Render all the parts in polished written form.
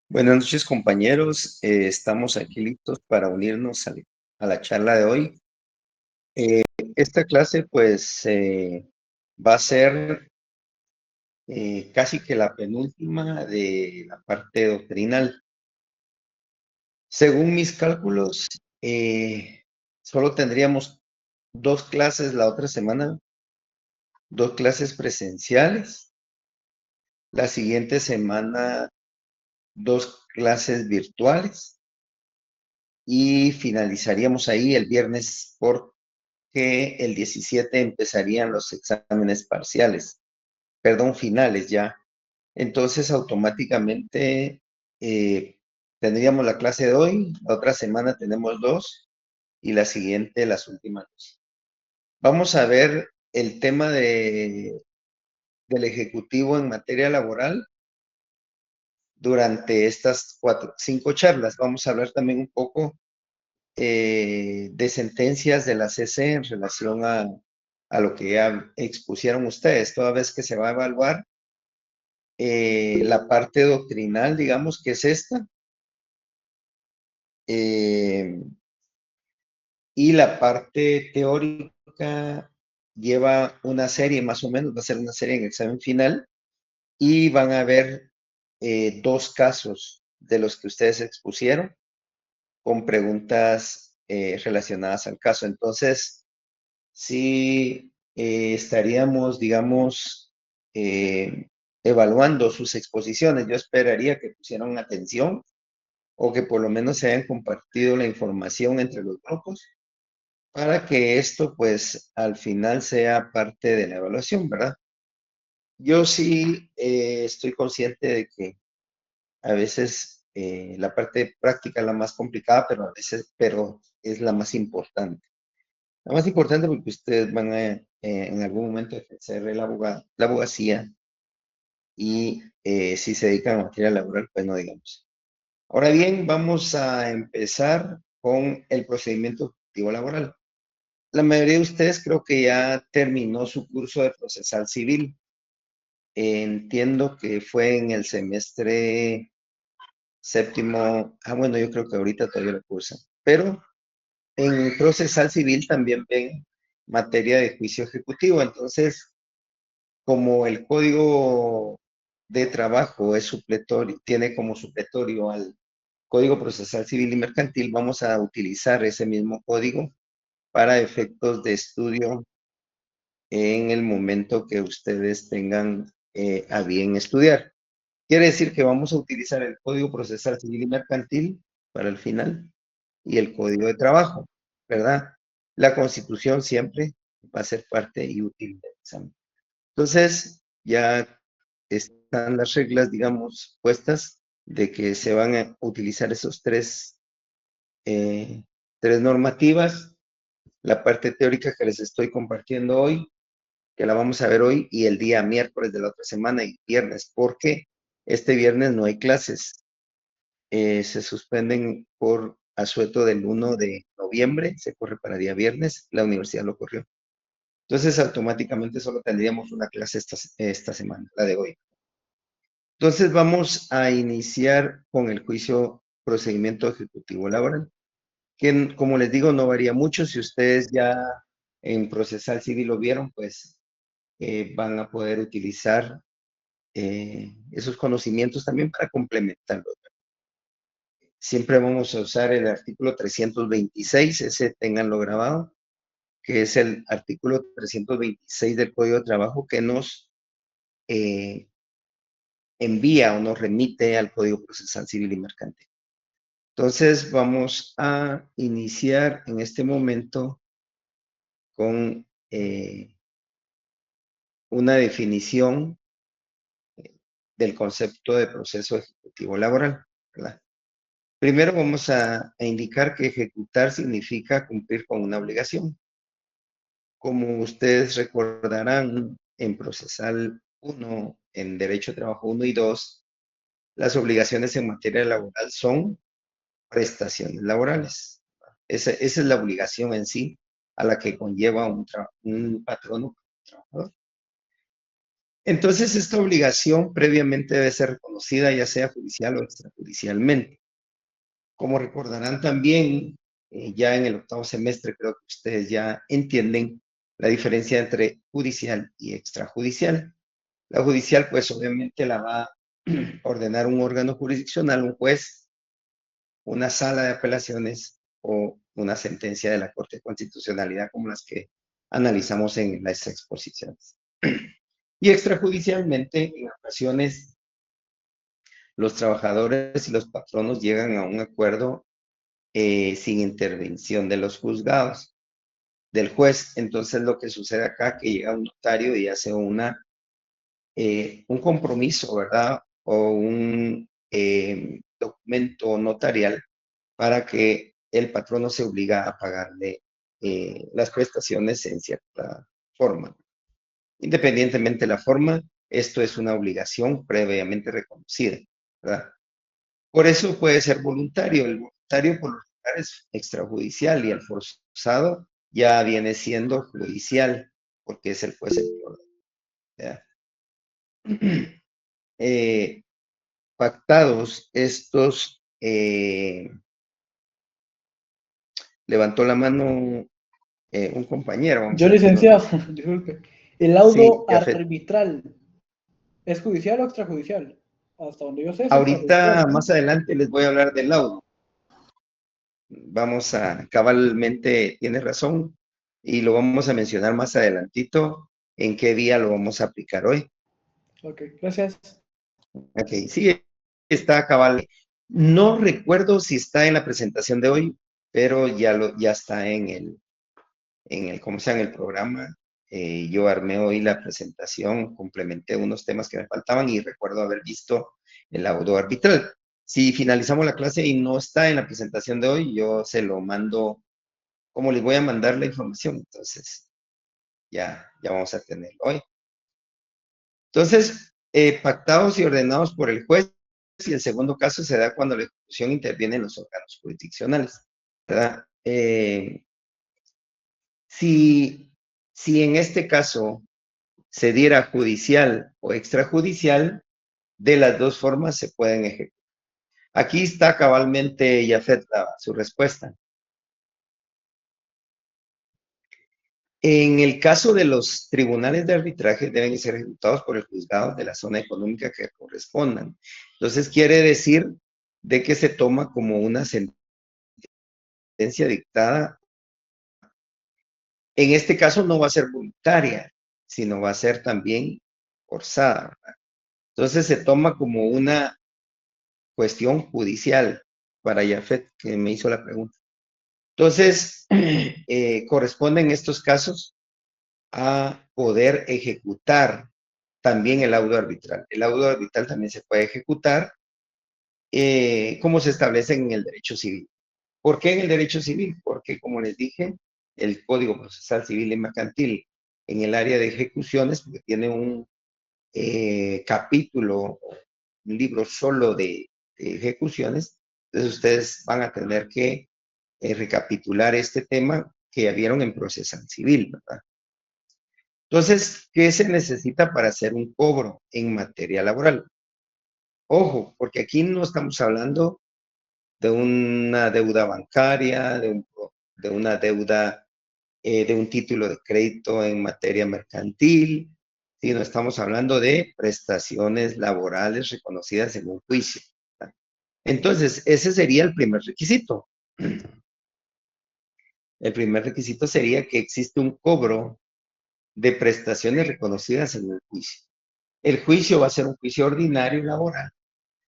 Buenas noches, compañeros. Estamos aquí listos para unirnos a la charla de hoy. Esta clase, pues, va a ser casi que la penúltima de la parte doctrinal. Según mis cálculos, solo tendríamos 2 clases la otra semana, 2 clases presenciales. La siguiente semana, 2 clases virtuales. Y finalizaríamos ahí el viernes porque el 17 empezarían los exámenes parciales, perdón, finales ya. Entonces, automáticamente tendríamos la clase de hoy, la otra semana tenemos 2 y la siguiente las últimas 2. Vamos a ver el tema del ejecutivo en materia laboral durante estas 5 charlas. Vamos a hablar también un poco de sentencias de la CC en relación a lo que ya expusieron ustedes, toda vez que se va a evaluar la parte doctrinal, digamos, que es esta, y la parte teórica lleva una serie, más o menos, va a ser una serie en examen final, y van a ver 2 casos de los que ustedes expusieron con preguntas relacionadas al caso. Entonces, sí, estaríamos, digamos, evaluando sus exposiciones. Yo esperaría que pusieran atención o que por lo menos se hayan compartido la información entre los grupos para que esto, pues, al final sea parte de la evaluación, ¿verdad? Yo sí estoy consciente de que a veces la parte práctica es la más complicada, pero es la más importante. La más importante porque ustedes van a en algún momento ejercer la abogacía y si se dedican a materia laboral, pues no digamos. Ahora bien, vamos a empezar con el procedimiento ejecutivo laboral. La mayoría de ustedes creo que ya terminó su curso de procesal civil. Entiendo que fue en el semestre séptimo. Bueno, yo creo que ahorita todavía lo cursan. Pero en procesal civil también ven materia de juicio ejecutivo. Entonces, como el código de trabajo es supletorio, tiene como supletorio al Código Procesal Civil y Mercantil, vamos a utilizar ese mismo código para efectos de estudio en el momento que ustedes tengan a bien estudiar. Quiere decir que vamos a utilizar el Código Procesal Civil y Mercantil para el final y el Código de Trabajo, ¿verdad? La Constitución siempre va a ser parte y útil del examen. Entonces, ya están las reglas, digamos, puestas de que se van a utilizar esos tres normativas, la parte teórica que les estoy compartiendo hoy, que la vamos a ver hoy, y el día miércoles de la otra semana y viernes, porque este viernes no hay clases. Se suspenden por asueto del 1 de noviembre, se corre para día viernes, la universidad lo corrió. Entonces, automáticamente solo tendríamos una clase esta semana, la de hoy. Entonces, vamos a iniciar con el juicio procedimiento ejecutivo laboral, que como les digo, no varía mucho. Si ustedes ya en procesal civil lo vieron, pues van a poder utilizar esos conocimientos también para complementarlo. Siempre vamos a usar el artículo 326, ese ténganlo grabado, que es el artículo 326 del Código de Trabajo que nos envía o nos remite al Código Procesal Civil y Mercantil. Entonces vamos a iniciar en este momento con una definición del concepto de proceso ejecutivo laboral, ¿verdad? Primero vamos a indicar que ejecutar significa cumplir con una obligación. Como ustedes recordarán, en procesal 1, en derecho de trabajo 1 y 2, las obligaciones en materia laboral son prestaciones laborales. Esa es la obligación en sí a la que conlleva un patrono como trabajador. Entonces, esta obligación previamente debe ser reconocida, ya sea judicial o extrajudicialmente. Como recordarán también, ya en el octavo semestre creo que ustedes ya entienden la diferencia entre judicial y extrajudicial. La judicial, pues obviamente la va a ordenar un órgano jurisdiccional, un juez, una sala de apelaciones o una sentencia de la Corte de Constitucionalidad como las que analizamos en las exposiciones. Y extrajudicialmente, en ocasiones, los trabajadores y los patronos llegan a un acuerdo sin intervención de los juzgados, del juez. Entonces, lo que sucede acá es que llega un notario y hace un compromiso, ¿verdad? O un documento notarial para que el patrono se obliga a pagarle las prestaciones en cierta forma. Independientemente de la forma, esto es una obligación previamente reconocida, ¿verdad? Por eso puede ser voluntario. El voluntario por lo general es extrajudicial y el forzado ya viene siendo judicial, porque es el juez el que ordena, ¿verdad? Pactados estos, levantó la mano un compañero, vamos Yo, a ver si nos licenciado, dice. disculpe. ¿El Sí, laudo Jafet. arbitral es judicial o extrajudicial? Hasta donde yo sé es Ahorita, extrajudicial, ¿no? más adelante, les voy a hablar del laudo. Vamos a, cabalmente, tiene razón, y lo vamos a mencionar más adelantito en qué día lo vamos a aplicar hoy. Ok, gracias. Ok, sí, está cabal. No recuerdo si está en la presentación de hoy, pero ya está ¿cómo se llama? En el programa. Yo armé hoy la presentación, complementé unos temas que me faltaban y recuerdo haber visto el laudo arbitral. Si finalizamos la clase y no está en la presentación de hoy, yo se lo mando, como les voy a mandar la información, entonces ya vamos a tenerlo hoy. Entonces, pactados y ordenados por el juez, y el segundo caso se da cuando la ejecución interviene en los órganos jurisdiccionales, ¿verdad? Si en este caso se diera judicial o extrajudicial, de las dos formas se pueden ejecutar. Aquí está cabalmente, Jafet, su respuesta. En el caso de los tribunales de arbitraje, deben ser ejecutados por el juzgado de la zona económica que correspondan. Entonces, quiere decir de que se toma como una sentencia dictada. En este caso no va a ser voluntaria, sino va a ser también forzada, ¿verdad? Entonces, se toma como una cuestión judicial para Jafet, que me hizo la pregunta. Entonces, corresponden estos casos a poder ejecutar también el laudo arbitral. El laudo arbitral también se puede ejecutar como se establece en el derecho civil. ¿Por qué en el derecho civil? Porque, como les dije, el Código Procesal Civil y Mercantil en el área de ejecuciones, porque tiene un capítulo, un libro solo de ejecuciones, entonces ustedes van a tener que recapitular este tema que ya vieron en procesal civil, ¿verdad? Entonces, ¿qué se necesita para hacer un cobro en materia laboral? Ojo, porque aquí no estamos hablando de una deuda bancaria, de una deuda, de un título de crédito en materia mercantil, sino estamos hablando de prestaciones laborales reconocidas en un juicio, ¿verdad? Entonces, ese sería el primer requisito. El primer requisito sería que existe un cobro de prestaciones reconocidas en un juicio. El juicio va a ser un juicio ordinario laboral,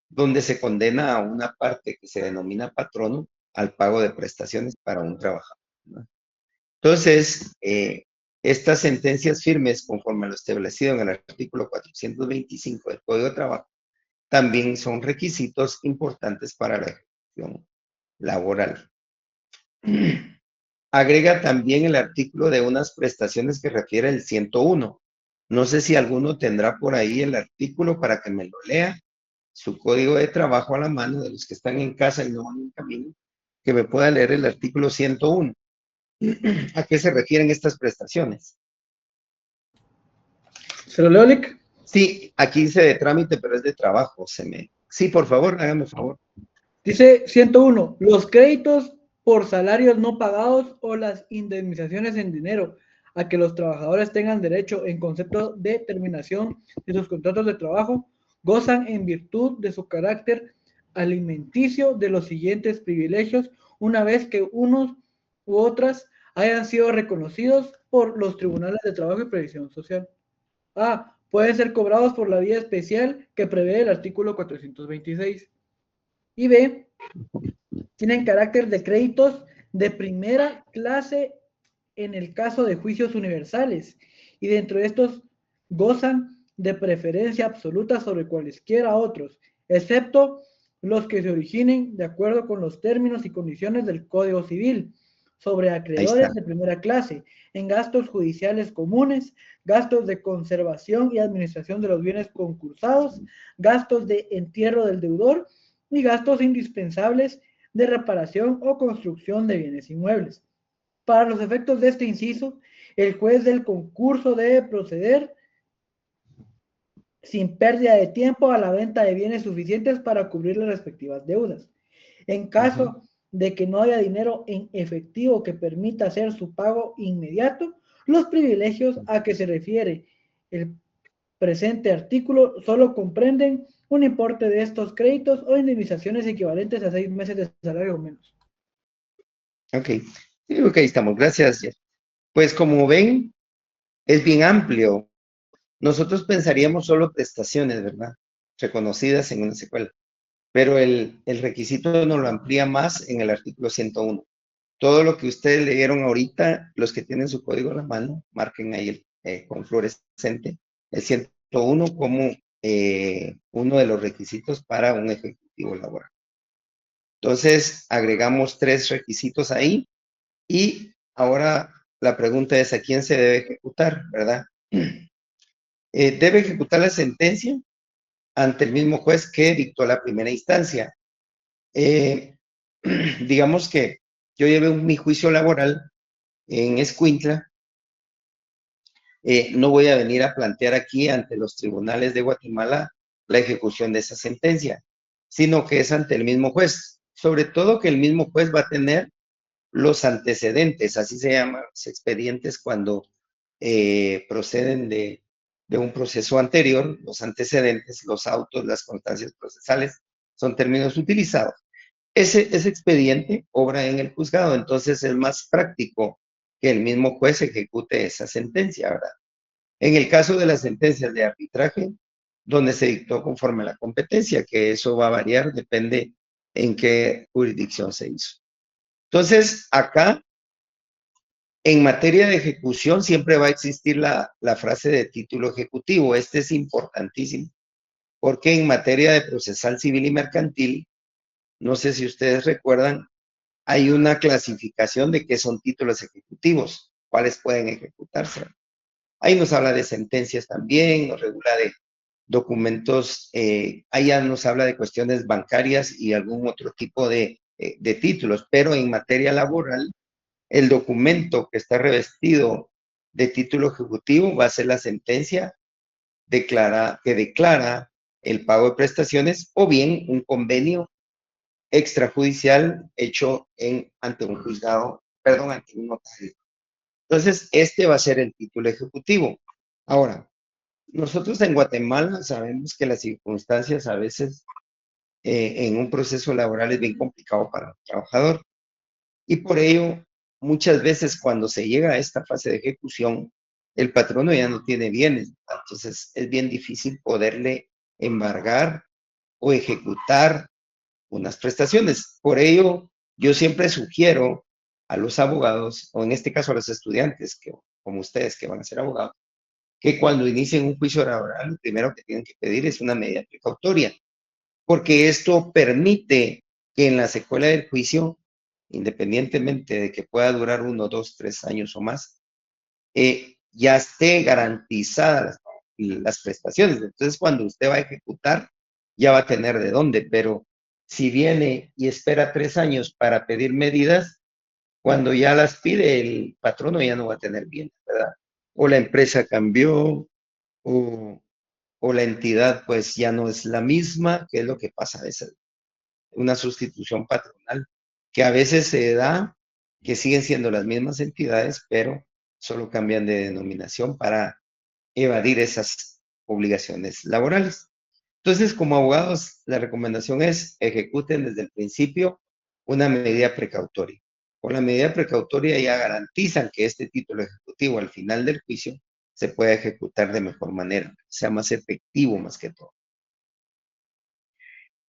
donde se condena a una parte que se denomina patrono al pago de prestaciones para un trabajador, ¿no? Entonces, estas sentencias firmes, conforme a lo establecido en el artículo 425 del Código de Trabajo, también son requisitos importantes para la ejecución laboral. Agrega también el artículo de unas prestaciones que refiere el 101. No sé si alguno tendrá por ahí el artículo para que me lo lea, su código de trabajo a la mano, de los que están en casa y no van en camino, que me pueda leer el artículo 101. ¿A qué se refieren estas prestaciones? ¿Se lo leo, Lick? Sí, aquí dice de trámite, pero es de trabajo. Sí, por favor, hágame favor. Dice 101, los créditos por salarios no pagados o las indemnizaciones en dinero a que los trabajadores tengan derecho en concepto de terminación de sus contratos de trabajo gozan en virtud de su carácter alimenticio de los siguientes privilegios una vez que unos u otras hayan sido reconocidos por los tribunales de trabajo y previsión social. A. Pueden ser cobrados por la vía especial que prevé el artículo 426. Y B, tienen carácter de créditos de primera clase en el caso de juicios universales y dentro de estos gozan de preferencia absoluta sobre cualesquiera otros, excepto los que se originen de acuerdo con los términos y condiciones del Código Civil, sobre Ahí acreedores está. de primera clase, en gastos judiciales comunes, gastos de conservación y administración de los bienes concursados, gastos de entierro del deudor y gastos indispensables de reparación o construcción de bienes inmuebles. Para los efectos de este inciso, el juez del concurso debe proceder sin pérdida de tiempo a la venta de bienes suficientes para cubrir las respectivas deudas. En Ujú. caso de que no haya dinero en efectivo que permita hacer su pago inmediato, los privilegios a que se refiere el presente artículo solo comprenden un importe de estos créditos o indemnizaciones equivalentes a 6 meses de salario o menos. Ok. Sí, ok, estamos. Gracias, Jeff. Pues como ven, es bien amplio. Nosotros pensaríamos solo prestaciones, ¿verdad? Reconocidas en una secuela. Pero el requisito nos lo amplía más en el artículo 101. Todo lo que ustedes leyeron ahorita, los que tienen su código a la mano, marquen ahí con fluorescente el 101 como uno de los requisitos para un ejecutivo laboral. Entonces, agregamos 3 requisitos ahí y ahora la pregunta es ¿a quién se debe ejecutar, verdad? Debe ejecutar la sentencia ante el mismo juez que dictó la primera instancia. Eh, digamos que yo llevé mi juicio laboral en Escuintla, no voy a venir a plantear aquí ante los tribunales de Guatemala la ejecución de esa sentencia, sino que es ante el mismo juez. Sobre todo que el mismo juez va a tener los antecedentes, así se llaman los expedientes cuando proceden de un proceso anterior, los antecedentes, los autos, las constancias procesales, son términos utilizados. Ese expediente obra en el juzgado, entonces es más práctico que el mismo juez ejecute esa sentencia, ¿verdad? En el caso de las sentencias de arbitraje, donde se dictó conforme a la competencia, que eso va a variar, depende en qué jurisdicción se hizo. Entonces, acá, en materia de ejecución, siempre va a existir la frase de título ejecutivo. Este es importantísimo, porque en materia de procesal civil y mercantil, no sé si ustedes recuerdan, hay una clasificación de qué son títulos ejecutivos, cuáles pueden ejecutarse. Ahí nos habla de sentencias también, nos regula de documentos, ahí ya nos habla de cuestiones bancarias y algún otro tipo de títulos, pero en materia laboral, el documento que está revestido de título ejecutivo va a ser la sentencia que declara el pago de prestaciones o bien un convenio extrajudicial hecho ante un juzgado, perdón, ante un notario. Entonces, este va a ser el título ejecutivo. Ahora, nosotros en Guatemala sabemos que las circunstancias a veces en un proceso laboral es bien complicado para el trabajador y por ello muchas veces cuando se llega a esta fase de ejecución, el patrono ya no tiene bienes, entonces es bien difícil poderle embargar o ejecutar unas prestaciones. Por ello, yo siempre sugiero a los abogados, o en este caso a los estudiantes, que, como ustedes que van a ser abogados, que cuando inicien un juicio laboral, lo primero que tienen que pedir es una medida precautoria, porque esto permite que en la secuela del juicio, independientemente de que pueda durar 1, 2, 3 años o más, ya esté garantizada las prestaciones. Entonces, cuando usted va a ejecutar, ya va a tener de dónde, pero si viene y espera 3 años para pedir medidas, cuando ya las pide el patrono ya no va a tener bien, ¿verdad? O la empresa cambió, o o la entidad pues ya no es la misma, ¿qué es lo que pasa? Es una sustitución patronal que a veces se da, que siguen siendo las mismas entidades, pero solo cambian de denominación para evadir esas obligaciones laborales. Entonces, como abogados, la recomendación es ejecuten desde el principio una medida precautoria. Con la medida precautoria ya garantizan que este título ejecutivo al final del juicio se pueda ejecutar de mejor manera, sea más efectivo más que todo.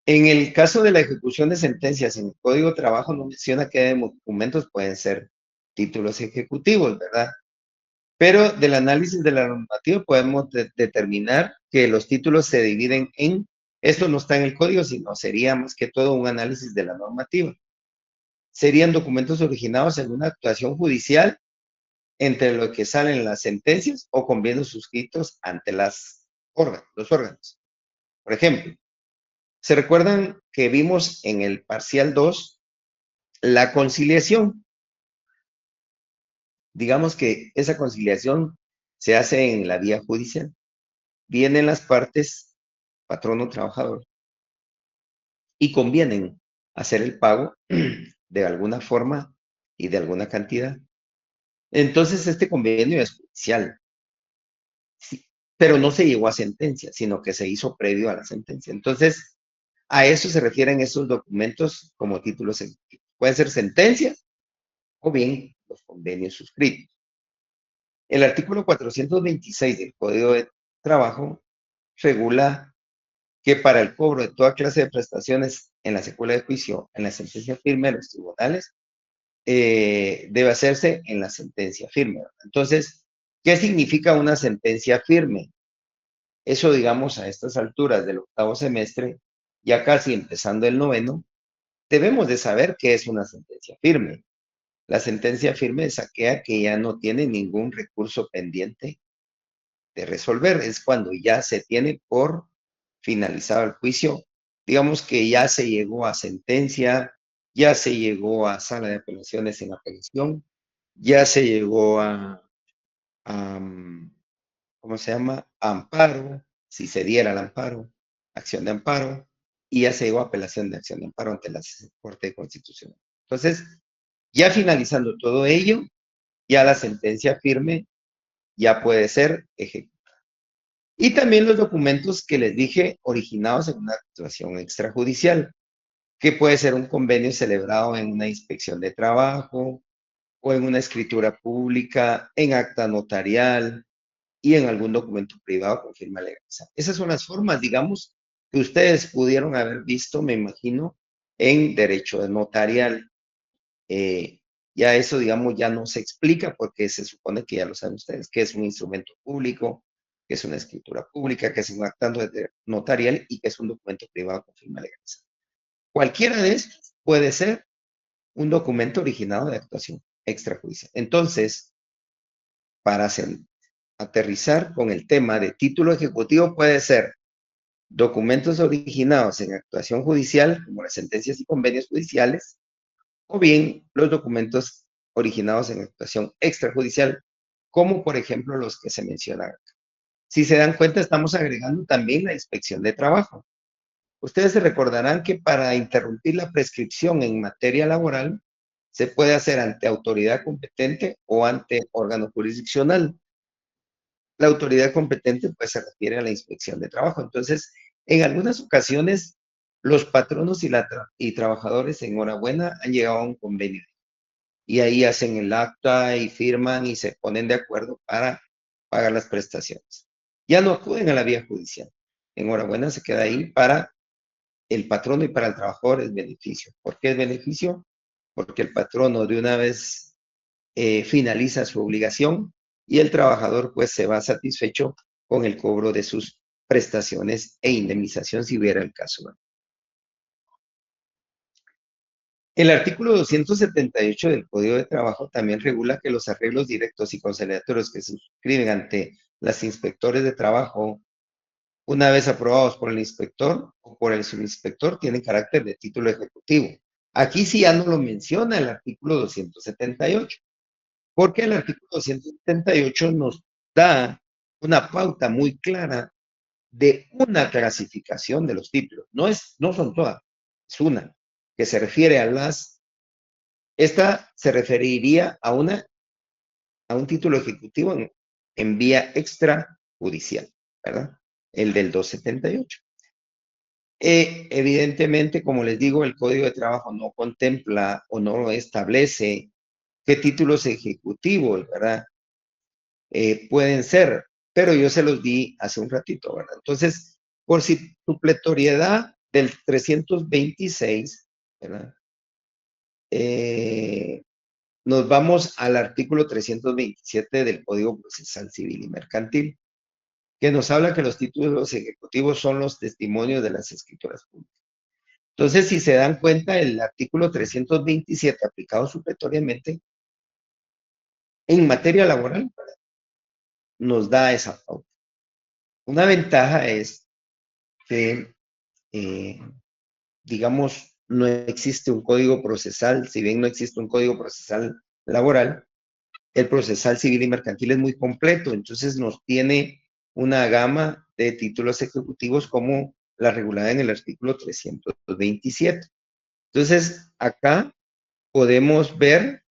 En el caso de la ejecución de sentencias en el Código de Trabajo no menciona qué documentos pueden ser títulos ejecutivos, ¿verdad? Pero del análisis de la normativa podemos determinar que los títulos se dividen en, esto no está en el código, sino sería más que todo un análisis de la normativa. Serían documentos originados en una actuación judicial entre lo que salen las sentencias o convenios suscritos ante los órganos. Por ejemplo, ¿se recuerdan que vimos en el parcial 2 la conciliación? Digamos que esa conciliación se hace en la vía judicial. Vienen las partes, patrono trabajador, y convienen hacer el pago de alguna forma y de alguna cantidad. Entonces, este convenio es judicial, sí, pero no se llegó a sentencia, sino que se hizo previo a la sentencia. Entonces, a eso se refieren esos documentos como títulos ejecutivos. Pueden ser sentencias o bien los convenios suscritos. El artículo 426 del Código de Trabajo regula que para el cobro de toda clase de prestaciones en la secuela de juicio, en la sentencia firme de los tribunales, debe hacerse en la sentencia firme. Entonces, ¿qué significa una sentencia firme? Eso, digamos, a estas alturas del octavo semestre, ya casi empezando el noveno, debemos de saber qué es una sentencia firme. La sentencia firme es aquella que ya no tiene ningún recurso pendiente de resolver, es cuando ya se tiene por finalizado el juicio, digamos que ya se llegó a sentencia, ya se llegó a sala de apelaciones en apelación, ya se llegó a, ¿cómo se llama? Amparo, si se diera el amparo, acción de amparo, y ya se llegó a apelación de acción de amparo ante la Corte Constitucional. Entonces, ya finalizando todo ello, ya la sentencia firme ya puede ser ejecutada. Y también los documentos que les dije originados en una actuación extrajudicial, que puede ser un convenio celebrado en una inspección de trabajo o en una escritura pública, en acta notarial y en algún documento privado con firma legalizada. Esas son las formas, digamos, que ustedes pudieron haber visto, me imagino, en derecho notarial. Eh, ya eso, digamos, ya no se explica porque se supone que ya lo saben ustedes, que es un instrumento público, que es una escritura pública, que es un acta notarial y que es un documento privado con firma legalizada. Cualquiera de estos puede ser un documento originado de actuación extrajudicial. Entonces, para aterrizar con el tema de título ejecutivo, puede ser documentos originados en actuación judicial, como las sentencias y convenios judiciales, o bien los documentos originados en actuación extrajudicial, como por ejemplo los que se mencionan acá. Si se dan cuenta, estamos agregando también la inspección de trabajo. Ustedes se recordarán que para interrumpir la prescripción en materia laboral, se puede hacer ante autoridad competente o ante órgano jurisdiccional. La autoridad competente pues se refiere a la inspección de trabajo. Entonces, en algunas ocasiones, los patronos y trabajadores en hora buena han llegado a un convenio y ahí hacen el acta y firman y se ponen de acuerdo para pagar las prestaciones. Ya no acuden a la vía judicial. Enhorabuena se queda ahí para el patrono y para el trabajador es beneficio. ¿Por qué es beneficio? Porque el patrono de una vez finaliza su obligación y el trabajador pues se va satisfecho con el cobro de sus prestaciones e indemnización si hubiera el caso. El artículo 278 del Código de Trabajo también regula que los arreglos directos y conciliatorios que se suscriben ante las inspectores de trabajo, una vez aprobados por el inspector o por el subinspector, tienen carácter de título ejecutivo. Aquí sí ya no lo menciona el artículo 278, porque el artículo 278 nos da una pauta muy clara de una clasificación de los títulos. No son todas, es una que se refiere a esta se referiría a un título ejecutivo en vía extrajudicial, ¿verdad? El del 278. Evidentemente, como les digo, el Código de Trabajo no contempla o no establece qué títulos ejecutivos, ¿verdad? Pueden ser, pero yo se los di hace un ratito, ¿verdad? Entonces, por si supletoriedad del 326, ¿verdad? Nos vamos al artículo 327 del Código Procesal Civil y Mercantil, que nos habla que los títulos ejecutivos son los testimonios de las escrituras públicas. Entonces, si se dan cuenta, el artículo 327 aplicado supletoriamente en materia laboral nos da esa pauta. Una ventaja es que, digamos, no existe un código procesal, si bien no existe un código procesal laboral, el procesal civil y mercantil es muy completo, entonces nos tiene una gama de títulos ejecutivos como la regulada en el artículo 327. Entonces, acá podemos ver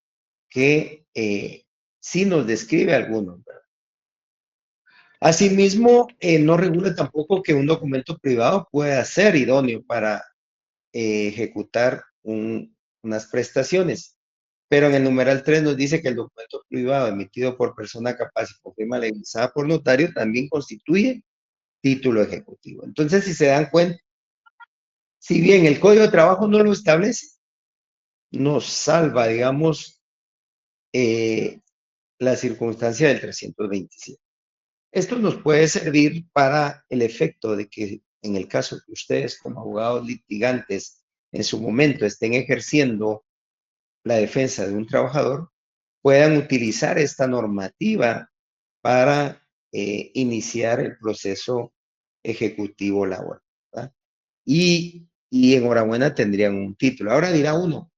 que sí nos describe algunos, ¿verdad? Asimismo, no regula tampoco que un documento privado pueda ser idóneo para ejecutar unas prestaciones. Pero en el numeral 3 nos dice que el documento privado emitido por persona capaz y con firma legalizada por notario también constituye título ejecutivo. Entonces, si se dan cuenta, si bien el Código de Trabajo no lo establece, nos salva, digamos, eh, la circunstancia del 327. Esto nos puede servir para el efecto de que en el caso que ustedes como abogados litigantes en su momento estén ejerciendo la defensa de un trabajador, puedan utilizar esta normativa para iniciar el proceso ejecutivo laboral, ¿verdad? Y enhorabuena tendrían un título. Ahora dirá uno,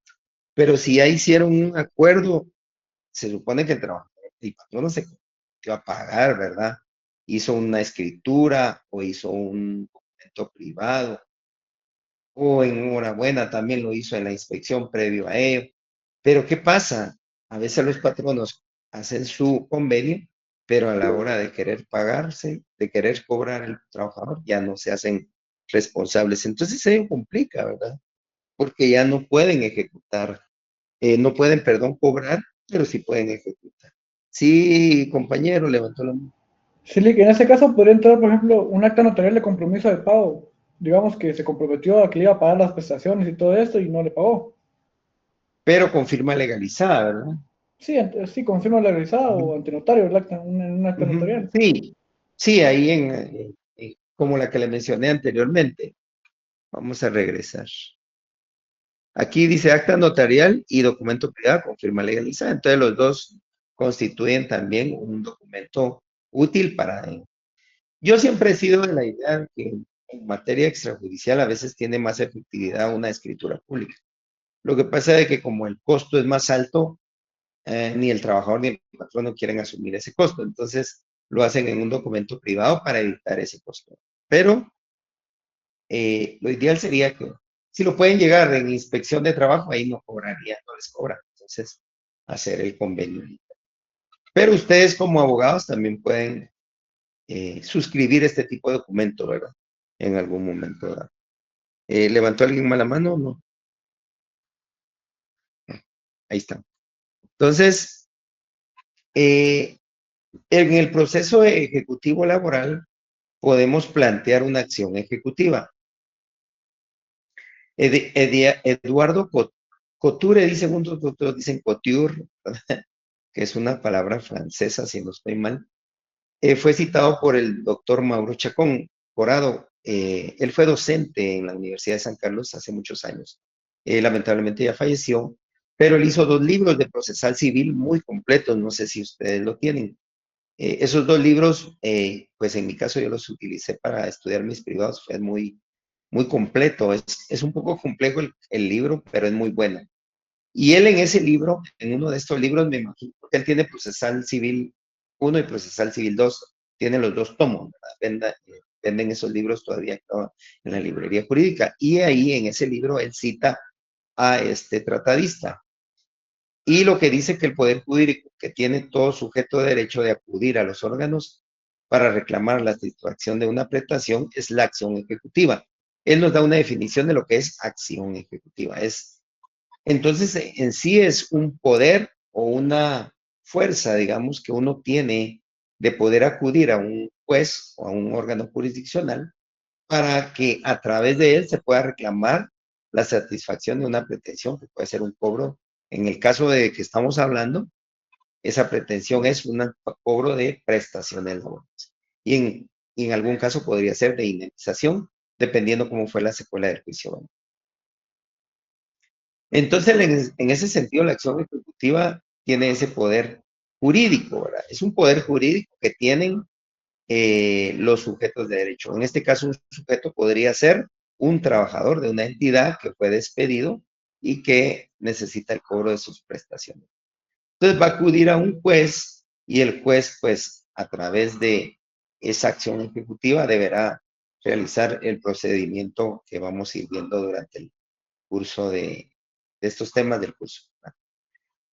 pero si ya hicieron un acuerdo, se supone que el patrón no se va a pagar, ¿verdad? Hizo una escritura o hizo un documento privado, o enhorabuena también lo hizo en la inspección previo a ello. Pero ¿qué pasa? A veces los patronos hacen su convenio, pero a la hora de querer pagarse, de querer cobrar el trabajador, ya no se hacen responsables. Entonces ello complica, ¿verdad? Porque ya no pueden ejecutar, no pueden, perdón, cobrar, pero sí pueden ejecutar. Sí, compañero, levantó la mano. Sí, que en ese caso podría entrar, por ejemplo, un acta notarial de compromiso de pago. Digamos que se comprometió a que le iba a pagar las prestaciones y todo esto y no le pagó. Pero con firma legalizada, ¿verdad? Sí, sí, confirma la realizada Ujú, o ante notario el acta, un acta ujú. notarial. Sí, sí, ahí como la que le mencioné anteriormente. Vamos a regresar. Aquí dice acta notarial y documento privado con firma legalizada. Entonces los dos constituyen también un documento útil para... Yo siempre he sido de la idea de que en materia extrajudicial a veces tiene más efectividad una escritura pública. Lo que pasa es que como el costo es más alto, ni el trabajador ni el patrón no quieren asumir ese costo. Entonces lo hacen en un documento privado para evitar ese costo. Pero lo ideal sería que si lo pueden llegar en inspección de trabajo, ahí no cobraría, no les cobran. Entonces, hacer el convenio. Pero ustedes como abogados también pueden suscribir este tipo de documento, ¿verdad? En algún momento, ¿verdad? ¿Levantó alguien más la mano o no? Ahí está. Entonces, en el proceso ejecutivo laboral podemos plantear una acción ejecutiva. Eduardo Couture, dicen unos otros, dicen Couture, que es una palabra francesa, si no estoy mal, fue citado por el doctor Mauro Chacón Corado. Él fue docente en la Universidad de San Carlos hace muchos años. Lamentablemente ya falleció, pero él hizo dos libros de procesal civil muy completos, no sé si ustedes lo tienen. Esos dos libros, pues en mi caso yo los utilicé para estudiar mis privados, fue muy completo. Es un poco complejo el libro, pero es muy bueno. Y él en ese libro, en uno de estos libros, me imagino, porque él tiene procesal civil 1 y procesal civil 2, tiene los dos tomos, ¿verdad? venden esos libros todavía en la librería jurídica. Y ahí en ese libro él cita a este tratadista. Y lo que dice que el poder jurídico que tiene todo sujeto de derecho de acudir a los órganos para reclamar la satisfacción de una prestación es la acción ejecutiva. Él nos da una definición de lo que es acción ejecutiva. Entonces, en sí es un poder o una fuerza, digamos, que uno tiene de poder acudir a un juez o a un órgano jurisdiccional para que a través de él se pueda reclamar la satisfacción de una pretensión, que puede ser un cobro. En el caso de que estamos hablando, esa pretensión es un cobro de prestaciones laborales. Y en algún caso podría ser de indemnización, dependiendo cómo fue la secuela del juicio. Entonces, en ese sentido, la acción ejecutiva tiene ese poder jurídico, ¿verdad? Es un poder jurídico que tienen los sujetos de derecho. En este caso, un sujeto podría ser un trabajador de una entidad que fue despedido y que necesita el cobro de sus prestaciones. Entonces va a acudir a un juez y el juez, pues, a través de esa acción ejecutiva deberá realizar el procedimiento que vamos a ir viendo durante el curso de estos temas del curso.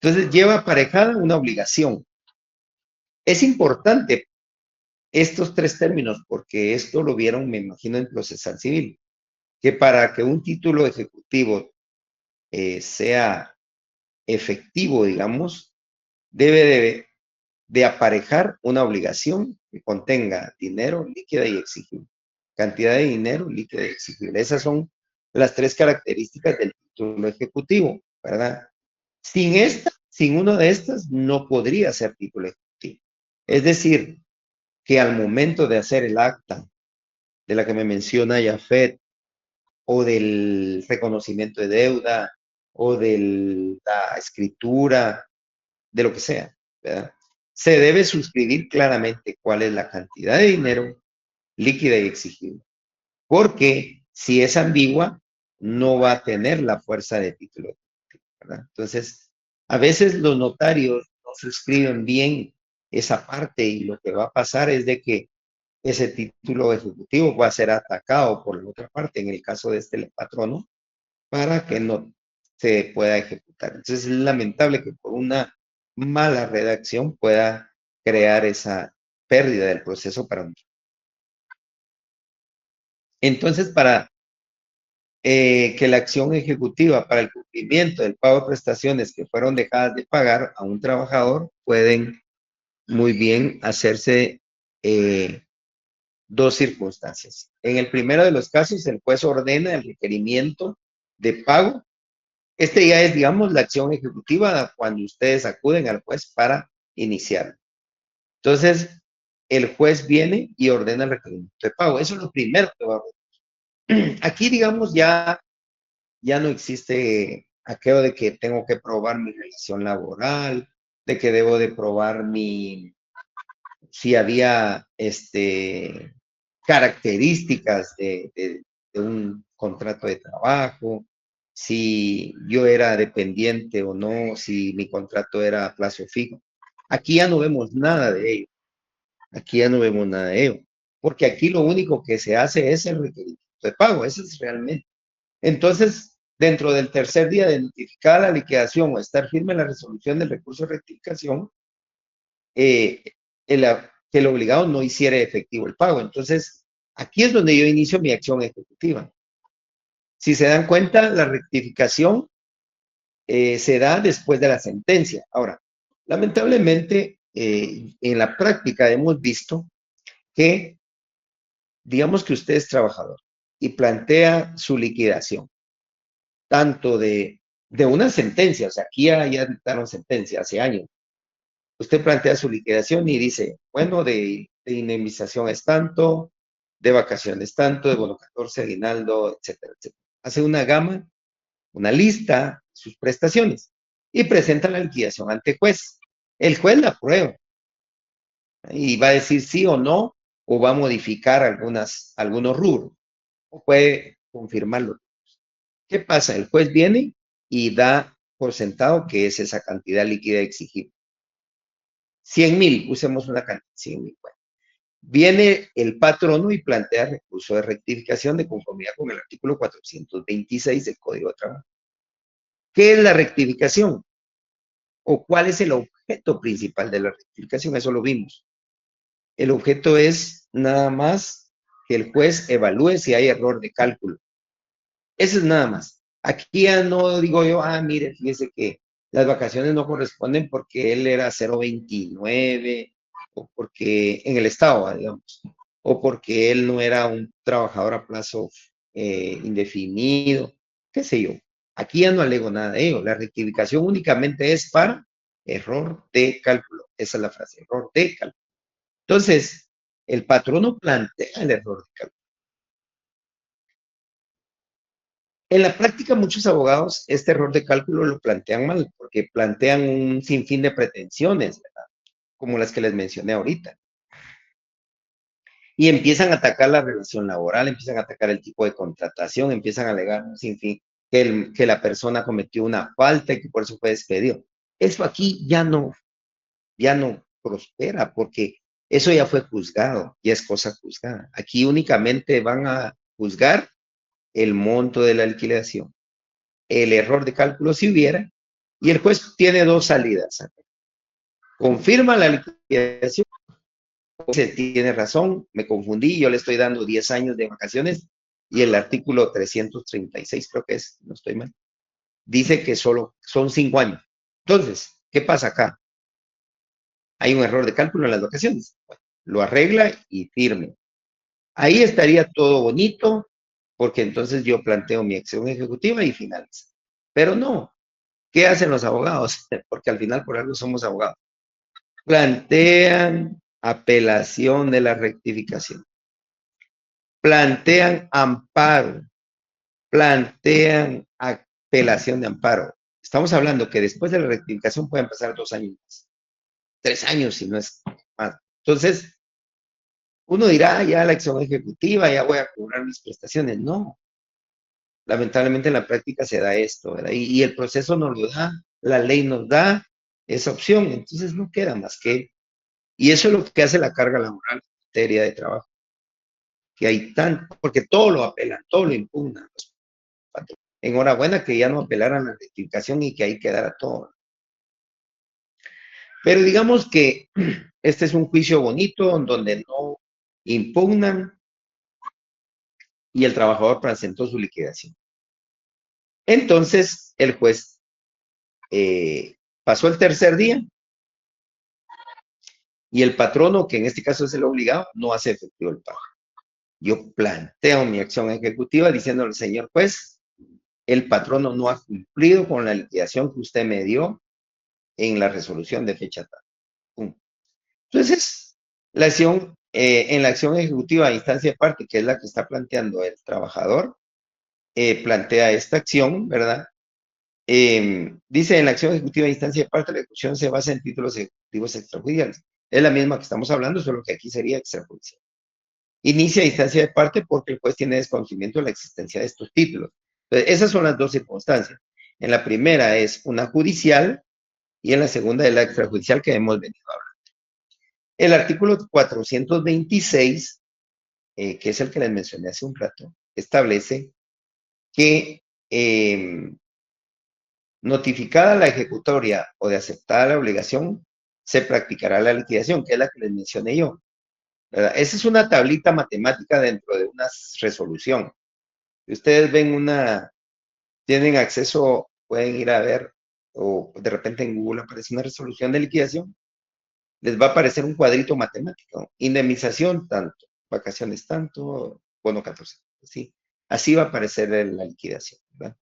Entonces lleva aparejada una obligación. Es importante estos tres términos porque esto lo vieron, me imagino, en procesal civil, que para que un título ejecutivo sea efectivo, digamos, debe de aparejar una obligación que contenga dinero líquida y exigible. Cantidad de dinero líquida y exigible. Esas son las tres características del título ejecutivo, ¿verdad? Sin una de estas, no podría ser título ejecutivo. Es decir, que al momento de hacer el acta de la que me menciona Jafet, o del reconocimiento de deuda, o de la escritura, de lo que sea, ¿verdad? Se debe suscribir claramente cuál es la cantidad de dinero líquida y exigible, porque si es ambigua, no va a tener la fuerza de título, ¿verdad? Entonces, a veces los notarios no suscriben bien esa parte y lo que va a pasar es de que ese título ejecutivo va a ser atacado por la otra parte, en el caso de este patrono, para que no se pueda ejecutar. Entonces es lamentable que por una mala redacción pueda crear esa pérdida del proceso para nosotros. Entonces, para que la acción ejecutiva para el cumplimiento del pago de prestaciones que fueron dejadas de pagar a un trabajador pueden muy bien hacerse dos circunstancias. En el primero de los casos, el juez ordena el requerimiento de pago. Este ya es, digamos, la acción ejecutiva cuando ustedes acuden al juez para iniciar. Entonces, el juez viene y ordena el requerimiento de pago. Eso es lo primero que va a ordenar. Aquí, digamos, ya no existe aquello de que tengo que probar mi relación laboral, de que debo de probar si había características de un contrato de trabajo, si yo era dependiente o no, si mi contrato era a plazo fijo. Aquí ya no vemos nada de ello. Aquí ya no vemos nada de ello. Porque aquí lo único que se hace es el requerimiento de pago. Eso es realmente. Entonces, dentro del tercer día de notificada la liquidación o estar firme la resolución del recurso de rectificación, eh, el, que el obligado no hiciera efectivo el pago. Entonces, aquí es donde yo inicio mi acción ejecutiva. Si se dan cuenta, la rectificación se da después de la sentencia. Ahora, lamentablemente, en la práctica hemos visto que, digamos que usted es trabajador y plantea su liquidación, tanto de una sentencia, o sea, aquí ya dictaron sentencia hace años. Usted plantea su liquidación y dice, bueno, de indemnización es tanto, de vacaciones tanto, de bono 14, aguinaldo, etcétera, etcétera. Hace una gama, una lista, sus prestaciones y presenta la liquidación ante juez. El juez la aprueba y va a decir sí o no, o va a modificar algunos rubros, o puede confirmarlo. ¿Qué pasa? El juez viene y da por sentado que es esa cantidad líquida exigible. 100,000, usemos una cantidad, 100,000. Viene el patrono y plantea recurso de rectificación de conformidad con el artículo 426 del Código de Trabajo. ¿Qué es la rectificación? ¿O cuál es el objeto principal de la rectificación? Eso lo vimos. El objeto es nada más que el juez evalúe si hay error de cálculo. Eso es nada más. Aquí ya no digo yo, mire, fíjese que las vacaciones no corresponden porque él era 0,29 o porque en el estado, digamos, o porque él no era un trabajador a plazo indefinido, qué sé yo. Aquí ya no alego nada de ello. La rectificación únicamente es para error de cálculo. Esa es la frase, error de cálculo. Entonces, el patrono plantea el error de cálculo. En la práctica, muchos abogados este error de cálculo lo plantean mal, porque plantean un sinfín de pretensiones, ¿verdad? Como las que les mencioné ahorita. Y empiezan a atacar la relación laboral, empiezan a atacar el tipo de contratación, empiezan a alegar un sinfín que la persona cometió una falta y que por eso fue despedido. Eso aquí ya no prospera, porque eso ya fue juzgado, ya es cosa juzgada. Aquí únicamente van a juzgar el monto de la liquidación, el error de cálculo si hubiera, y el juez tiene dos salidas. Confirma la liquidación, se tiene razón, me confundí, yo le estoy dando 10 años de vacaciones, y el artículo 336, creo que es, no estoy mal, dice que solo son 5 años. Entonces, ¿qué pasa acá? Hay un error de cálculo en las vacaciones. Bueno, lo arregla y firme. Ahí estaría todo bonito, porque entonces yo planteo mi acción ejecutiva y finaliza. Pero no, ¿qué hacen los abogados? Porque al final por algo somos abogados. Plantean apelación de la rectificación. Plantean amparo. Plantean apelación de amparo. Estamos hablando que después de la rectificación pueden pasar 2 años más. 3 años si no es más. Entonces, uno dirá, ya la acción ejecutiva, ya voy a cobrar mis prestaciones. No, lamentablemente en la práctica se da esto, ¿verdad? Y el proceso nos lo da, la ley nos da esa opción, entonces no queda más que, y eso es lo que hace la carga laboral en materia de trabajo, que hay tanto, porque todo lo apelan, todo lo impugnan. Enhorabuena que ya no apelaran la rectificación y que ahí quedara todo. Pero digamos que este es un juicio bonito donde no impugnan y el trabajador presentó su liquidación. Entonces el juez pasó el tercer día y el patrono, que en este caso es el obligado, no hace efectivo el pago. Yo planteo mi acción ejecutiva diciéndole, señor juez, el patrono no ha cumplido con la liquidación que usted me dio en la resolución de fecha tal. Entonces, la acción, en la acción ejecutiva a instancia de parte, que es la que está planteando el trabajador, plantea esta acción, ¿verdad? Dice en la acción ejecutiva de instancia de parte, la ejecución se basa en títulos ejecutivos extrajudiciales. Es la misma que estamos hablando, solo que aquí sería extrajudicial. Inicia a instancia de parte porque el juez tiene desconocimiento de la existencia de estos títulos. Entonces, esas son las dos circunstancias. En la primera es una judicial y en la segunda es la extrajudicial que hemos venido a hablar. El artículo 426, que es el que les mencioné hace un rato, establece que notificada la ejecutoria o de aceptada la obligación, se practicará la liquidación, que es la que les mencioné yo, ¿verdad? Esa es una tablita matemática dentro de una resolución. Si ustedes ven tienen acceso, pueden ir a ver, o de repente en Google aparece una resolución de liquidación, les va a aparecer un cuadrito matemático. Indemnización tanto, vacaciones tanto, bono 14, sí. Así va a aparecer la liquidación, ¿verdad?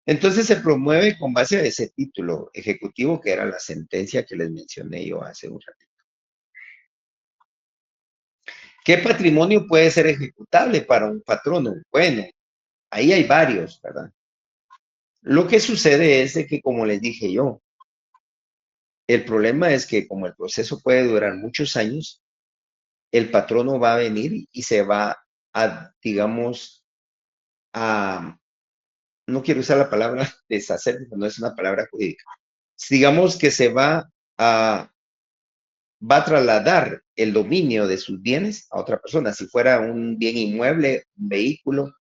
Entonces se promueve con base a ese título ejecutivo que era la sentencia que les mencioné yo hace un ratito. ¿Qué patrimonio puede ser ejecutable para un patrono? Bueno, ahí hay varios, ¿verdad? Lo que sucede es de que, como les dije yo, el problema es que como el proceso puede durar muchos años, el patrono va a venir y se va a, digamos, a, no quiero usar la palabra deshacer, porque no es una palabra jurídica. Digamos que se va a va a trasladar el dominio de sus bienes a otra persona, si fuera un bien inmueble, un vehículo,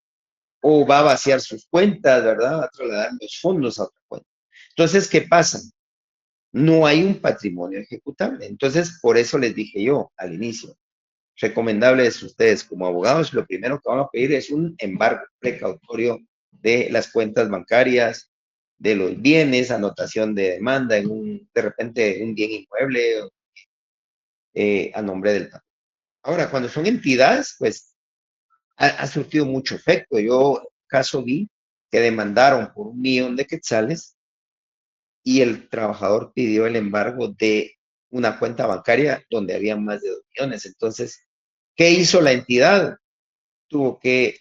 o va a vaciar sus cuentas, ¿verdad? Va a trasladar los fondos a otra cuenta. Entonces, ¿qué pasa? No hay un patrimonio ejecutable. Entonces, por eso les dije yo al inicio, recomendable es ustedes como abogados, lo primero que van a pedir es un embargo precautorio de las cuentas bancarias, de los bienes, anotación de demanda en de repente un bien inmueble a nombre del patrón. Ahora, cuando son entidades, pues ha surtido mucho efecto. Yo caso vi que demandaron por 1 millón de quetzales y el trabajador pidió el embargo de una cuenta bancaria donde había más de 2 millones. Entonces, ¿qué hizo la entidad? Tuvo que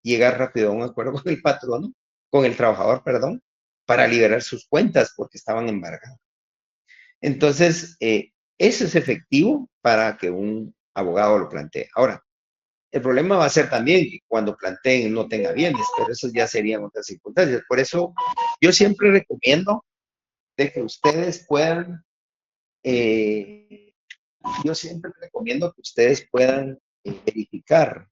llegar rápido a un acuerdo con el patrono, con el trabajador, perdón, para liberar sus cuentas porque estaban embargadas. Entonces, eso es efectivo para que un abogado lo plantee. Ahora, el problema va a ser también que cuando planteen no tenga bienes, pero eso ya serían otras circunstancias. Por eso, yo siempre recomiendo de que ustedes puedan, eh, yo siempre recomiendo que ustedes puedan verificar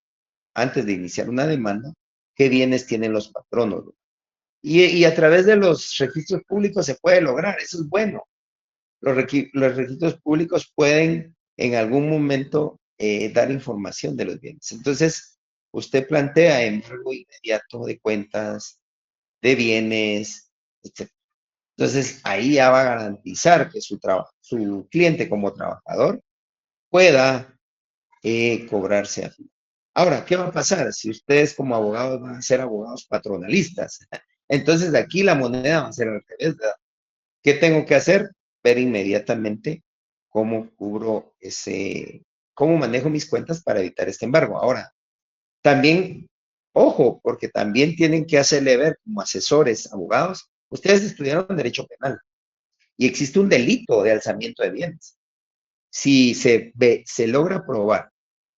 antes de iniciar una demanda qué bienes tienen los patronos. Y a través de los registros públicos se puede lograr, eso es bueno. Los registros públicos pueden en algún momento dar información de los bienes. Entonces, usted plantea embargo inmediato de cuentas, de bienes, etc. Entonces, ahí ya va a garantizar que su cliente como trabajador pueda cobrarse a fin. Ahora, ¿qué va a pasar si ustedes como abogados van a ser abogados patronalistas? Entonces, aquí la moneda va a ser al revés, ¿verdad? ¿Qué tengo que hacer? Ver inmediatamente cómo cubro cómo manejo mis cuentas para evitar este embargo. Ahora, también, ojo, porque también tienen que hacerle ver como asesores, abogados, ustedes estudiaron derecho penal y existe un delito de alzamiento de bienes. Si se logra probar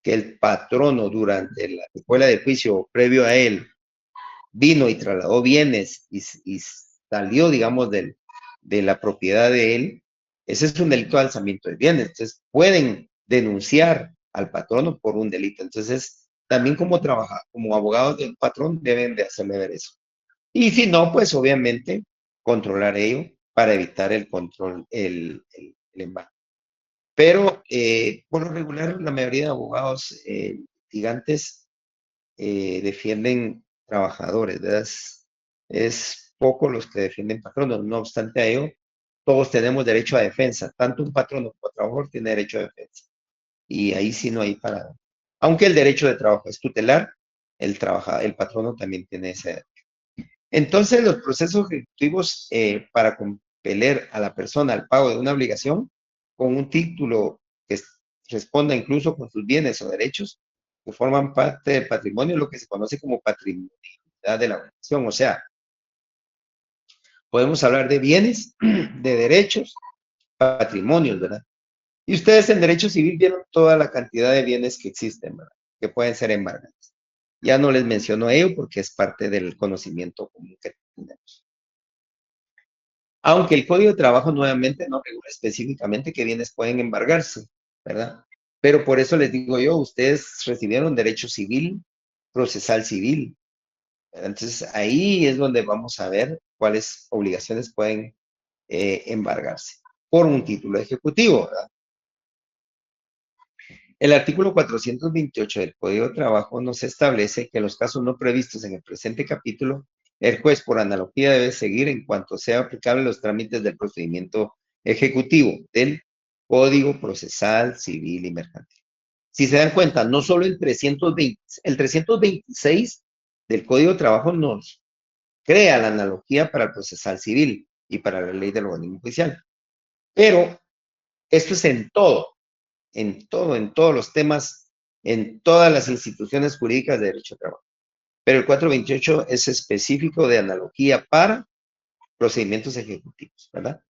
que el patrono durante la escuela de juicio previo a él vino y trasladó bienes y salió, digamos, de la propiedad de él, ese es un delito de alzamiento de bienes. Entonces, pueden denunciar al patrono por un delito. Entonces, también como abogados del patrón deben de hacerle ver eso. Y si no, pues obviamente controlar ello para evitar el control, el embargo. Pero por lo regular, la mayoría de abogados litigantes defienden trabajadores, ¿verdad? Es poco los que defienden patronos. No obstante a ello, todos tenemos derecho a defensa. Tanto un patrono como trabajador tiene derecho a defensa. Y ahí sí no hay parada. Aunque el derecho de trabajo es tutelar, el patrono también tiene ese derecho. Entonces, los procesos ejecutivos para compeler a la persona al pago de una obligación con un título que responda incluso con sus bienes o derechos que forman parte del patrimonio, lo que se conoce como patrimonialidad de la obligación. O sea, podemos hablar de bienes, de derechos, patrimonios, ¿verdad? Y ustedes en derecho civil vieron toda la cantidad de bienes que existen, ¿verdad? Que pueden ser embargados. Ya no les menciono ello porque es parte del conocimiento común que tenemos. Aunque el Código de Trabajo nuevamente no regula específicamente qué bienes pueden embargarse, ¿verdad? Pero por eso les digo yo, ustedes recibieron derecho civil, procesal civil. ¿Verdad? Entonces ahí es donde vamos a ver cuáles obligaciones pueden embargarse por un título ejecutivo, ¿verdad? El artículo 428 del Código de Trabajo nos establece que en los casos no previstos en el presente capítulo, el juez por analogía debe seguir en cuanto sea aplicable los trámites del procedimiento ejecutivo del Código Procesal Civil y Mercantil. Si se dan cuenta, no solo el 326 del Código de Trabajo nos crea la analogía para el procesal civil y para la ley del organismo judicial, pero esto es en todos los temas, en todas las instituciones jurídicas de derecho de trabajo. Pero el 428 es específico de analogía para procedimientos ejecutivos, ¿verdad?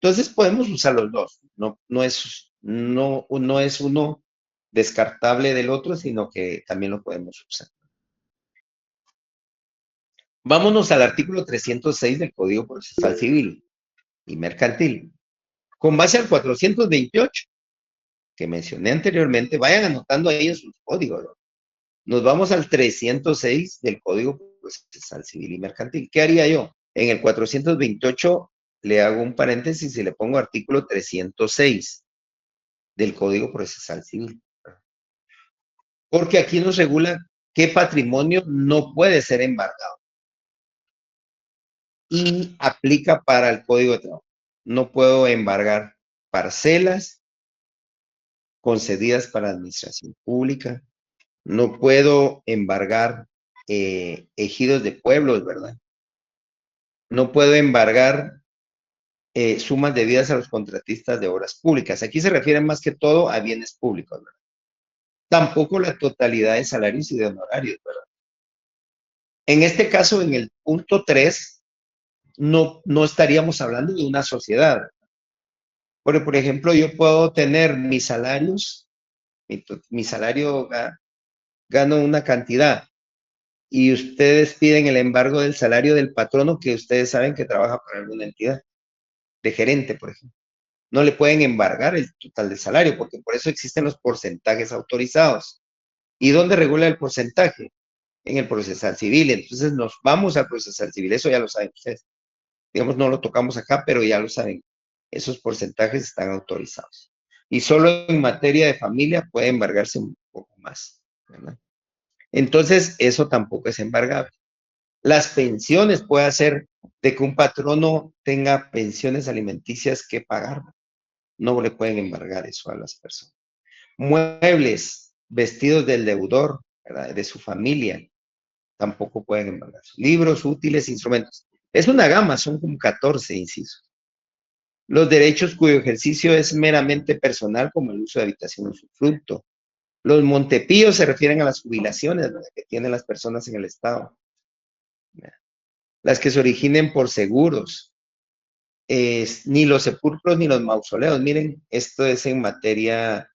Entonces podemos usar los dos, no es uno descartable del otro, sino que también lo podemos usar. Vámonos al artículo 306 del Código Procesal Civil y Mercantil. Con base al 428, que mencioné anteriormente, vayan anotando ahí en sus códigos, ¿no? Nos vamos al 306 del Código Procesal Civil y Mercantil. ¿Qué haría yo? En el 428 le hago un paréntesis y le pongo artículo 306 del Código Procesal Civil. Porque aquí nos regula qué patrimonio no puede ser embargado y aplica para el Código de Trabajo. No puedo embargar parcelas concedidas para administración pública, no puedo embargar ejidos de pueblos, ¿verdad? No puedo embargar sumas debidas a los contratistas de obras públicas. Aquí se refiere más que todo a bienes públicos, ¿verdad? Tampoco la totalidad de salarios y de honorarios, ¿verdad? En este caso, en el punto 3, no estaríamos hablando de una sociedad. Porque, por ejemplo, yo puedo tener mis salarios, mi salario gano una cantidad y ustedes piden el embargo del salario del patrono que ustedes saben que trabaja para alguna entidad, de gerente, por ejemplo. No le pueden embargar el total del salario, porque por eso existen los porcentajes autorizados. ¿Y dónde regula el porcentaje? En el procesal civil. Entonces nos vamos al procesal civil, eso ya lo saben ustedes. Digamos, no lo tocamos acá, pero ya lo saben. Esos porcentajes están autorizados. Y solo en materia de familia puede embargarse un poco más, ¿verdad? Entonces, eso tampoco es embargable. Las pensiones puede hacer de que un patrono tenga pensiones alimenticias que pagar. No le pueden embargar eso a las personas. Muebles, vestidos del deudor, ¿verdad? De su familia, tampoco pueden embargar. Libros, útiles, instrumentos. Es una gama, son como 14 incisos. Los derechos cuyo ejercicio es meramente personal, como el uso de habitación o usufructo. Los montepíos se refieren a las jubilaciones, ¿verdad?, que tienen las personas en el Estado. Las que se originen por seguros. Ni los sepulcros ni los mausoleos. Miren, esto es en materia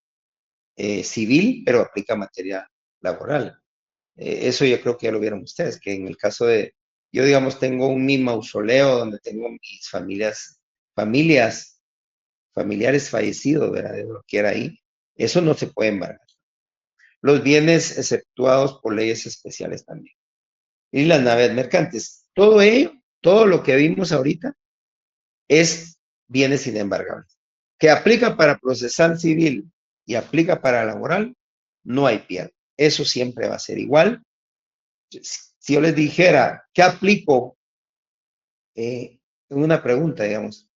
civil, pero aplica a materia laboral. Eso yo creo que ya lo vieron ustedes, que en el caso de, yo digamos, tengo mi mausoleo donde tengo mis familiares fallecidos, ¿verdad? De lo que era ahí. Eso no se puede embargar. Los bienes exceptuados por leyes especiales también. Y las naves mercantes. Todo ello, todo lo que vimos ahorita, es bienes inembargables. Que aplica para procesal civil y aplica para laboral, no hay pierde. Eso siempre va a ser igual. Si yo les dijera, ¿qué aplico? Una pregunta, digamos,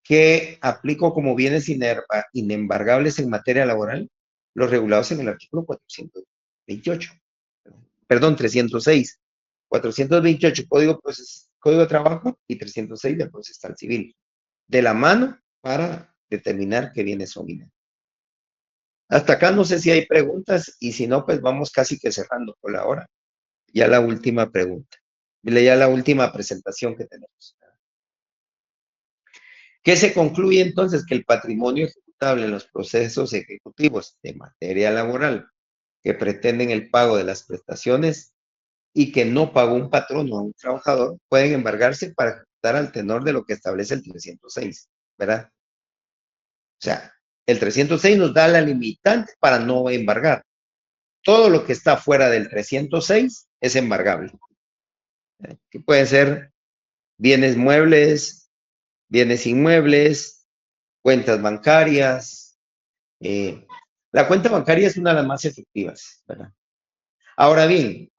¿qué aplico como bienes inembargables en materia laboral? Los regulados en el artículo 428, perdón, 306. 428, Código de Trabajo, y 306 del Procesal Civil. De la mano para determinar qué bienes son inembargables. Hasta acá no sé si hay preguntas y si no, pues vamos casi que cerrando por la hora. Ya la última pregunta. Ya la última presentación que tenemos. ¿Qué se concluye entonces? Que el patrimonio ejecutable en los procesos ejecutivos de materia laboral que pretenden el pago de las prestaciones y que no pagó un patrono a un trabajador pueden embargarse para ejecutar al tenor de lo que establece el 306, ¿verdad? O sea, el 306 nos da la limitante para no embargar. Todo lo que está fuera del 306 es embargable. Que pueden ser bienes muebles, bienes inmuebles, cuentas bancarias. La cuenta bancaria es una de las más efectivas, ¿verdad? Ahora bien,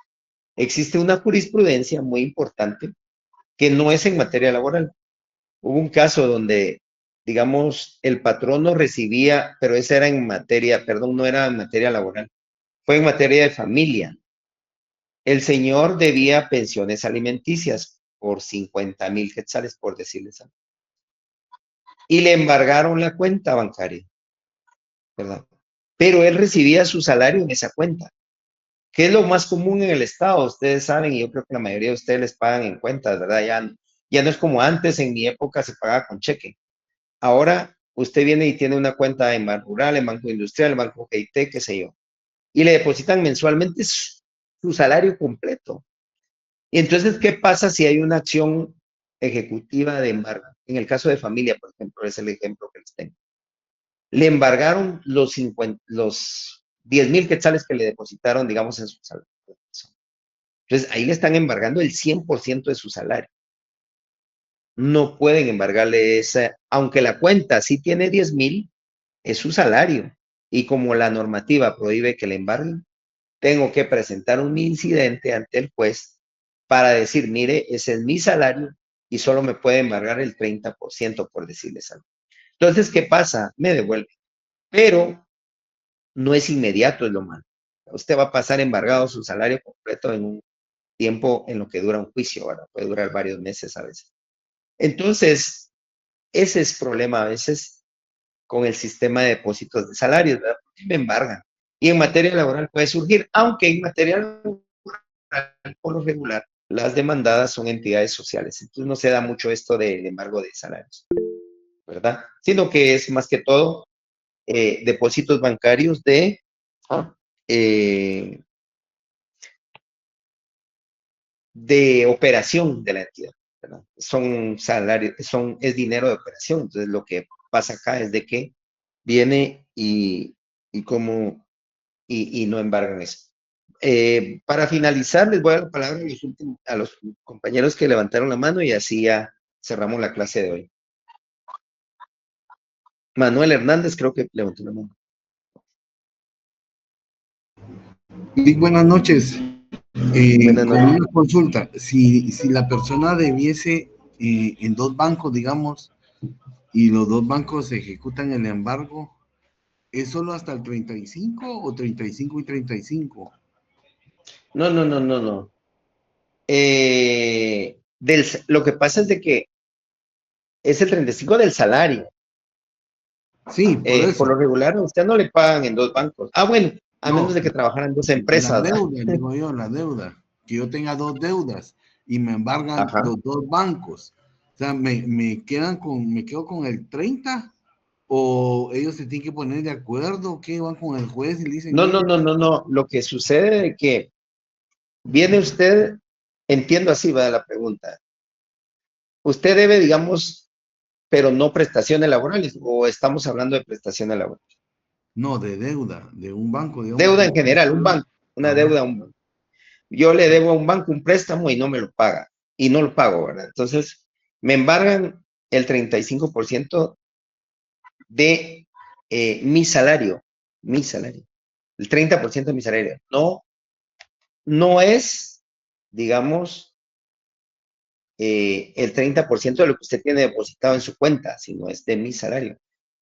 existe una jurisprudencia muy importante que no es en materia laboral. Hubo un caso donde, digamos, el patrono recibía, pero esa era en materia, perdón, no era en materia laboral, fue en materia de familia. El señor debía pensiones alimenticias por 50,000 quetzales, por decirles algo. Y le embargaron la cuenta bancaria, ¿verdad? Pero él recibía su salario en esa cuenta. ¿Qué es lo más común en el Estado? Ustedes saben, y yo creo que la mayoría de ustedes les pagan en cuentas, ¿verdad? Ya no es como antes, en mi época se pagaba con cheque. Ahora usted viene y tiene una cuenta en Banco Rural, en Banco Industrial, en Banco GIT, qué sé yo, y le depositan mensualmente su salario completo. Y entonces, ¿qué pasa si hay una acción ejecutiva de embargo? En el caso de familia, por ejemplo, es el ejemplo que les tengo. le embargaron los 10,000 quetzales que le depositaron, digamos, en su salario. Entonces, ahí le están embargando el 100% de su salario. No pueden embargarle esa, aunque la cuenta sí tiene 10,000, es su salario. Y como la normativa prohíbe que le embarguen, tengo que presentar un incidente ante el juez para decir, mire, ese es mi salario y solo me puede embargar el 30%, por decirles algo. Entonces, ¿qué pasa? Me devuelve. Pero no es inmediato, es lo malo. Usted va a pasar embargado su salario completo en un tiempo en lo que dura un juicio, ¿verdad? Puede durar varios meses a veces. Entonces, ese es problema a veces con el sistema de depósitos de salarios, ¿verdad? Porque me embargan. Y en materia laboral puede surgir, aunque en materia laboral, por lo regular, las demandadas son entidades sociales. Entonces no se da mucho esto del embargo de salarios, ¿verdad? Sino que es más que todo depósitos bancarios eh, de operación de la entidad, ¿verdad? Son salarios, es dinero de operación. Entonces lo que pasa acá es de que viene y como y no embargan eso. Para finalizar, les voy a dar la palabra a los compañeros que levantaron la mano y así ya cerramos la clase de hoy. Manuel Hernández creo que levantó la mano. Sí, buenas noches. Buenas Con noches. una consulta, si la persona debiese en dos bancos, digamos, y los dos bancos ejecutan el embargo, ¿es solo hasta el 35 o 35 y 35? No, no, no, no, no. Lo que pasa es de que es el 35 del salario. Sí, por Por lo eso. regular, a usted no le pagan en dos bancos. Ah, bueno, a menos No, de que trabajaran en dos la empresas, ¿verdad? deuda, digo yo, la deuda. Que yo tenga dos deudas y me embargan Ajá. los dos bancos. O sea, me quedo con el 30 o ellos se tienen que poner de acuerdo, que van con el juez y le dicen, No, no, mire, no, no, no. Lo que sucede es que viene usted, entiendo así, va la pregunta. Usted debe, digamos, pero no prestaciones laborales, o estamos hablando de prestaciones laborales. no, de deuda, de un banco, digamos Deuda que en yo general, un banco, una ajá, deuda a un banco. Yo le debo a un banco un préstamo y no me lo paga, y no lo pago, ¿verdad? Entonces, me embargan el 35% de mi salario, el 30% de mi salario. No, no es, digamos, el 30% de lo que usted tiene depositado en su cuenta, sino es de mi salario.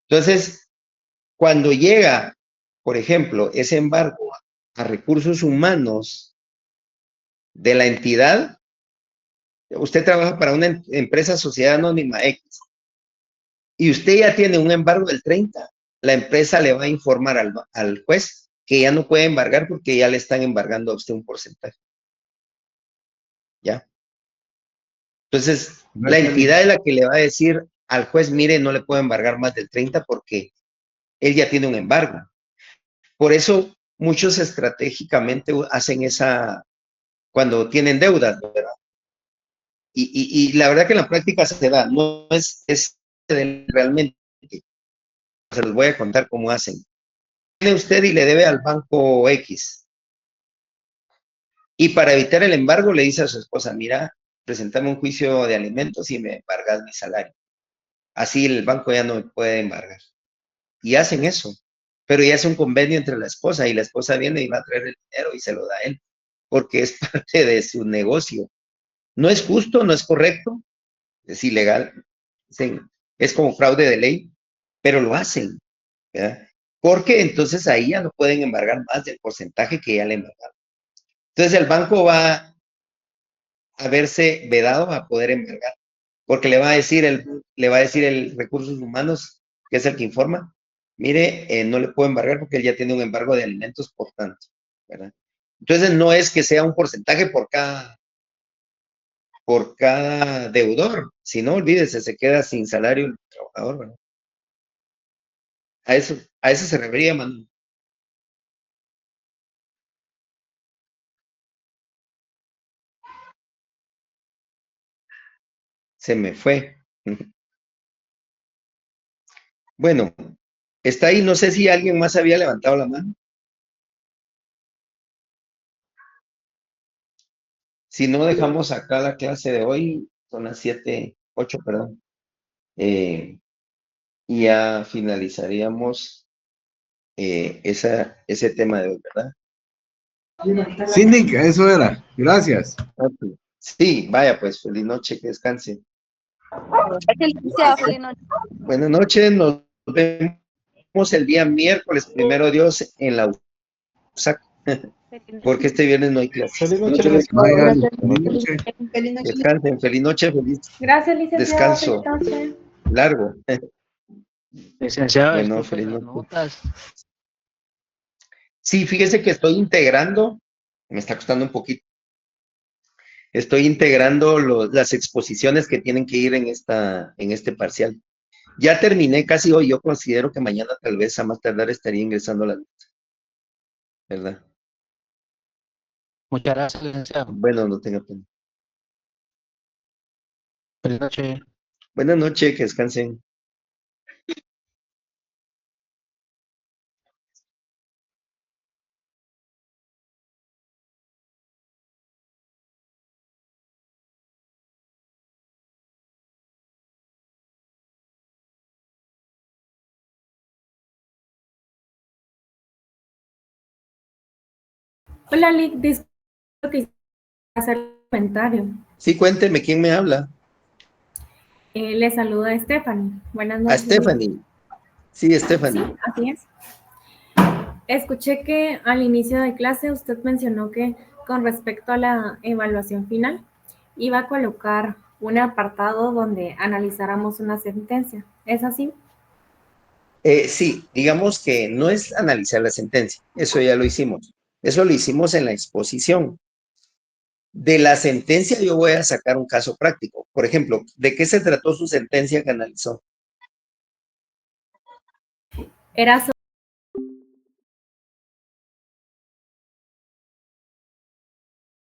Entonces, cuando llega, por ejemplo, ese embargo a recursos humanos de la entidad, usted trabaja para una empresa sociedad anónima X y usted ya tiene un embargo del 30, la empresa le va a informar al juez que ya no puede embargar porque ya le están embargando a usted un porcentaje, ¿ya? Entonces, la entidad es la que le va a decir al juez, mire, no le puedo embargar más del 30 porque él ya tiene un embargo. Por eso muchos estratégicamente hacen esa, cuando tienen deudas, ¿verdad? Y la verdad que en la práctica se da, no es realmente, se los voy a contar cómo hacen. Tiene usted y le debe al banco X. Y para evitar el embargo le dice a su esposa, mira, presentame un juicio de alimentos y me embargas mi salario. Así el banco ya no me puede embargar. Y hacen eso. Pero ya es un convenio entre la esposa y la esposa viene y va a traer el dinero y se lo da a él, porque es parte de su negocio. No es justo, no es correcto, es ilegal, es como fraude de ley, pero lo hacen, ¿verdad? Porque entonces ahí ya no pueden embargar más del porcentaje que ya le embargaron. Entonces el banco va a verse vedado a poder embargar, porque le va a decir el recursos humanos, que es el que informa, mire, no le puedo embargar porque él ya tiene un embargo de alimentos, por tanto, ¿verdad? Entonces no es que sea un porcentaje por cada deudor, si no, olvídese, se queda sin salario el trabajador, ¿verdad? A eso se refería, man. Se me fue. Bueno, Está ahí, no sé si alguien más había levantado la mano. Si no, dejamos acá la clase de hoy, son las 7:08, perdón. Y ya finalizaríamos ese tema de hoy, ¿verdad? Síndica, eso era. Gracias. Ok. Sí, vaya, pues feliz noche, que descanse. Gracias, licenciado. Feliz noche. Buenas noches, nos vemos el día miércoles, primero Dios, en la USAC, porque este viernes no hay clases. Feliz noche, Vaya, licenciado. feliz noche. Feliz noche. Descansen, feliz noche, feliz Gracias, licenciado. descanso Feliz noche. largo. Licenciado, Bueno, disculpe feliz las noche. notas. Sí, fíjese que estoy integrando, me está costando un poquito. Estoy integrando las exposiciones que tienen que ir en este parcial. Ya terminé casi hoy, yo considero que mañana tal vez a más tardar estaría ingresando a la nota, ¿verdad? Muchas gracias, licenciado. Bueno, no tenga pena. Feliz noche. Buenas noches, que descansen. Hola, Lick. Disculpe que hacer un comentario. Sí, cuénteme, ¿quién me habla? Le saluda Stephanie. Buenas A noches. Stephanie. Sí, Sí, Stephanie. así es. Escuché que al inicio de clase usted mencionó que con respecto a la evaluación final iba a colocar un apartado donde analizáramos una sentencia. ¿Es así? Sí, digamos que no es analizar la sentencia, eso ya lo hicimos. Eso lo hicimos en la exposición. De la sentencia yo voy a sacar un caso práctico. Por ejemplo, ¿de qué se trató su sentencia que analizó? Era